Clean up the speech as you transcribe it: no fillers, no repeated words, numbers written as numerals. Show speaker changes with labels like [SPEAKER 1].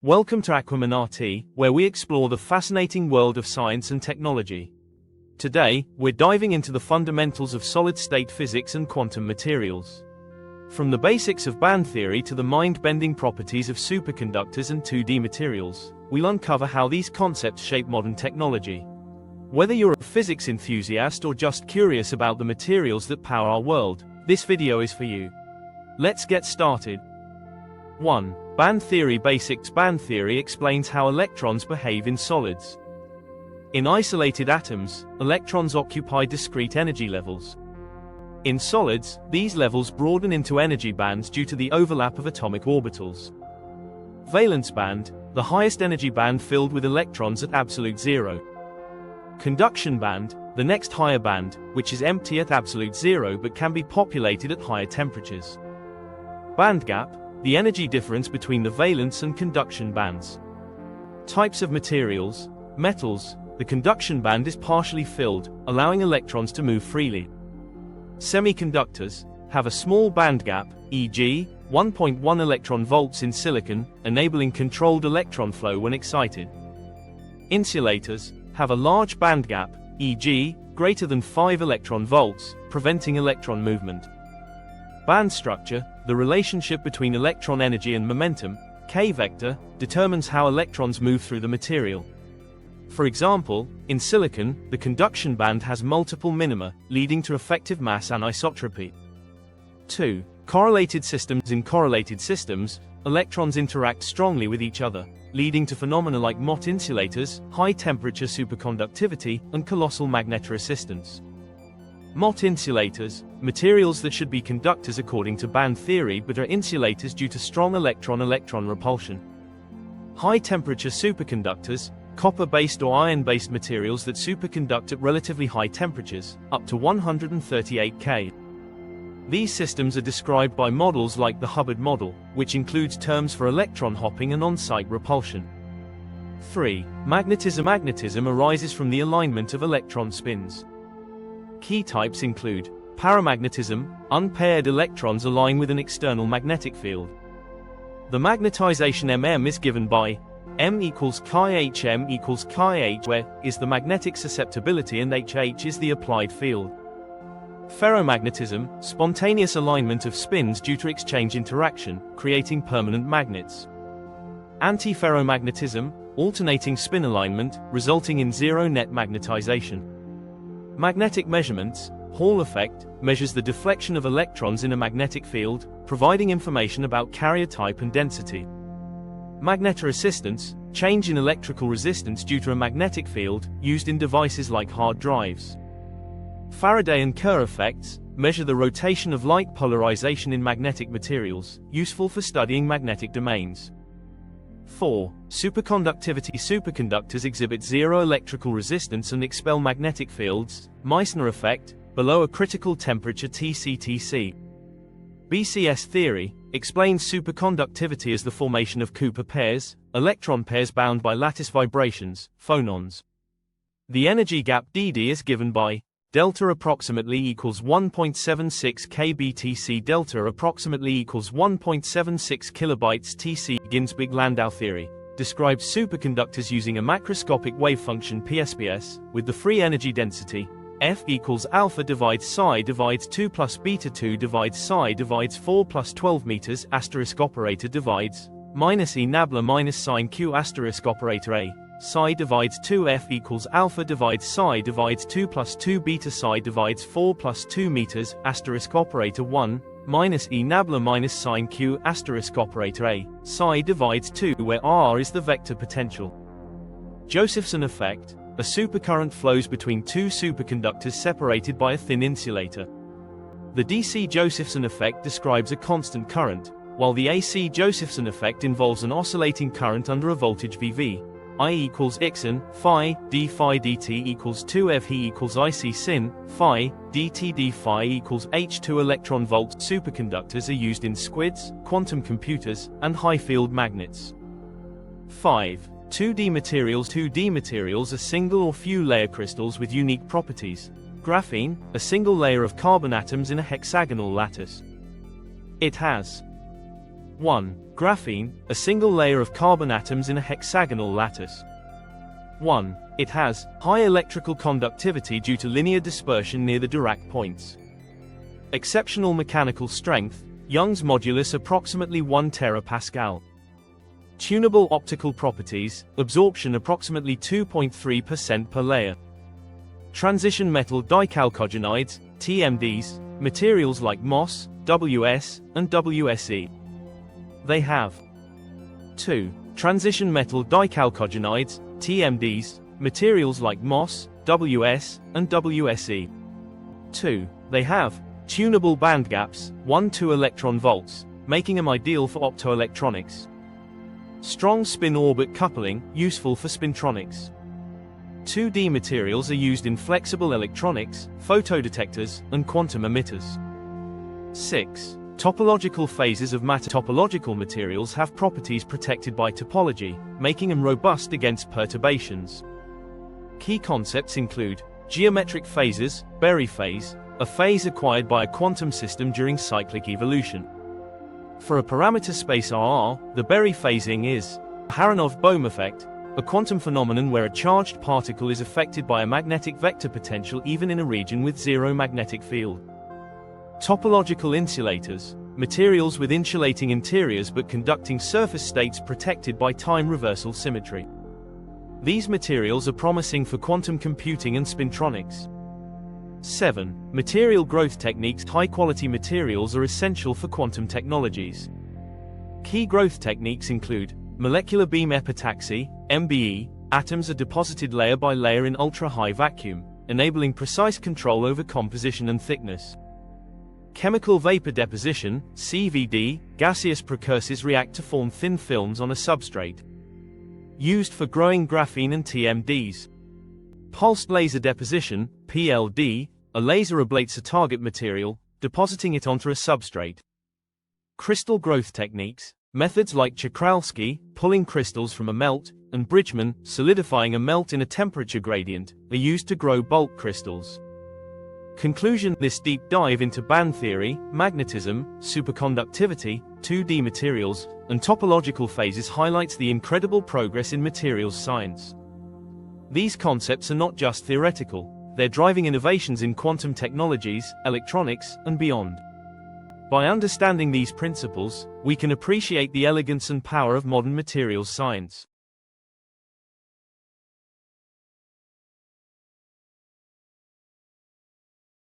[SPEAKER 1] Welcome to Aquaman RT, where we explore the fascinating world of science and technology. Today, we're diving into the fundamentals of solid-state physics and quantum materials. From the basics of band theory to the mind-bending properties of superconductors and 2D materials, we'll uncover how these concepts shape modern technology. Whether you're a physics enthusiast or just curious about the materials that power our world, this video is for you. Let's get started. 1. Band theory basics. Band theory explains how electrons behave in solids. In isolated atoms, electrons occupy discrete energy levels. In solids, these levels broaden into energy bands due to the overlap of atomic orbitals. Valence band, the highest energy band filled with electrons at absolute zero. Conduction band, the next higher band, which is empty at absolute zero but can be populated at higher temperatures. Band gap, the energy difference between the valence and conduction bands. Types of materials. Metals, the conduction band is partially filled, allowing electrons to move freely. Semiconductors have a small band gap, e.g., 1.1 electron volts in silicon, enabling controlled electron flow when excited. Insulators have a large band gap, e.g., greater than 5 electron volts, preventing electron movement. Band structure, the relationship between electron energy and momentum, k-vector, determines how electrons move through the material. For example, in silicon, the conduction band has multiple minima, leading to effective mass anisotropy. 2. Correlated systems. In correlated systems, electrons interact strongly with each other, leading to phenomena like Mott insulators, high-temperature superconductivity, and colossal magnetoresistance. Mott insulators, materials that should be conductors according to band theory but are insulators due to strong electron-electron repulsion. High-temperature superconductors, copper-based or iron-based materials that superconduct at relatively high temperatures, up to 138 K. These systems are described by models like the Hubbard model, which includes terms for electron hopping and on-site repulsion. 3. Magnetism. Magnetism arises from the alignment of electron spins. Key types include paramagnetism, unpaired electrons align with an external magnetic field. The magnetization mm is given by m equals chi h. M equals chi h, where is the magnetic susceptibility and h is the applied field. Ferromagnetism, spontaneous alignment of spins due to exchange interaction, creating permanent magnets. Antiferromagnetism, alternating spin alignment, resulting in zero net magnetization. Magnetic measurements, Hall effect, measures the deflection of electrons in a magnetic field, providing information about carrier type and density. Magnetoresistance, change in electrical resistance due to a magnetic field, used in devices like hard drives. Faraday and Kerr effects, measure the rotation of light polarization in magnetic materials, useful for studying magnetic domains. 4. Superconductivity. Superconductors exhibit zero electrical resistance and expel magnetic fields, Meissner effect, below a critical temperature TC/Tc. BCS theory explains superconductivity as the formation of Cooper pairs, electron pairs bound by lattice vibrations, phonons. The energy gap dd is given by delta approximately equals 1.76 kBTC. Delta approximately equals 1.76 kilobytes TC. Ginzburg-Landau theory describes superconductors using a macroscopic wave function PSPS, with the free energy density F equals alpha divides psi divides 2 plus beta 2 divides psi divides 4 plus 12 meters asterisk operator divides minus E nabla minus sine Q asterisk operator A. Psi divides 2 F equals alpha divides psi divides 2 plus 2 beta psi divides 4 plus 2 meters asterisk operator 1 minus E nabla minus sine Q asterisk operator A. Psi divides 2, where R is the vector potential. Josephson effect, a supercurrent flows between two superconductors separated by a thin insulator. The DC Josephson effect describes a constant current, while the AC Josephson effect involves an oscillating current under a voltage Vv. I equals Ixn, phi, d phi dt equals 2 He equals Ic sin, phi, dt d phi equals H2 electron volt. Superconductors are used in squids, quantum computers, and high-field magnets. 5. 2D materials. 2D materials are single or few layer crystals with unique properties. Graphene, a single layer of carbon atoms in a hexagonal lattice. It has 1. Graphene, a single layer of carbon atoms in a hexagonal lattice. 1. It has high electrical conductivity due to linear dispersion near the Dirac points. Exceptional mechanical strength, Young's modulus approximately 1 terapascal. Tunable optical properties, absorption approximately 2.3% per layer. Transition metal dichalcogenides, TMDs, materials like MOS, WS, and WSE. They have 2. Transition metal dichalcogenides, TMDs, materials like MOS, WS, and WSE. 2. They have tunable bandgaps, 1-2 electron volts, making them ideal for optoelectronics. Strong spin-orbit coupling, useful for spintronics. 2D materials are used in flexible electronics, photodetectors, and quantum emitters. 6. Topological phases of matter. Topological materials have properties protected by topology, making them robust against perturbations. Key concepts include geometric phases, Berry phase, a phase acquired by a quantum system during cyclic evolution. For a parameter space RR, the Berry phasing is Aharonov-Bohm effect, a quantum phenomenon where a charged particle is affected by a magnetic vector potential even in a region with zero magnetic field. Topological insulators, materials with insulating interiors but conducting surface states protected by time reversal symmetry. These materials are promising for quantum computing and spintronics. 7. Material growth techniques. High-quality materials are essential for quantum technologies. Key growth techniques include molecular beam epitaxy, MBE. Atoms are deposited layer by layer in ultra-high vacuum, enabling precise control over composition and thickness. Chemical vapor deposition, CVD. Gaseous precursors react to form thin films on a substrate. Used for growing graphene and TMDs. Pulsed laser deposition, PLD. A laser ablates a target material, depositing it onto a substrate. Crystal growth techniques. Methods like Czochralski, pulling crystals from a melt, and Bridgman, solidifying a melt in a temperature gradient, are used to grow bulk crystals. Conclusion. This deep dive into band theory, magnetism, superconductivity, 2D materials, and topological phases highlights the incredible progress in materials science. These concepts are not just theoretical, they're driving innovations in quantum technologies, electronics, and beyond. By understanding these principles, we can appreciate the elegance and power of modern materials science.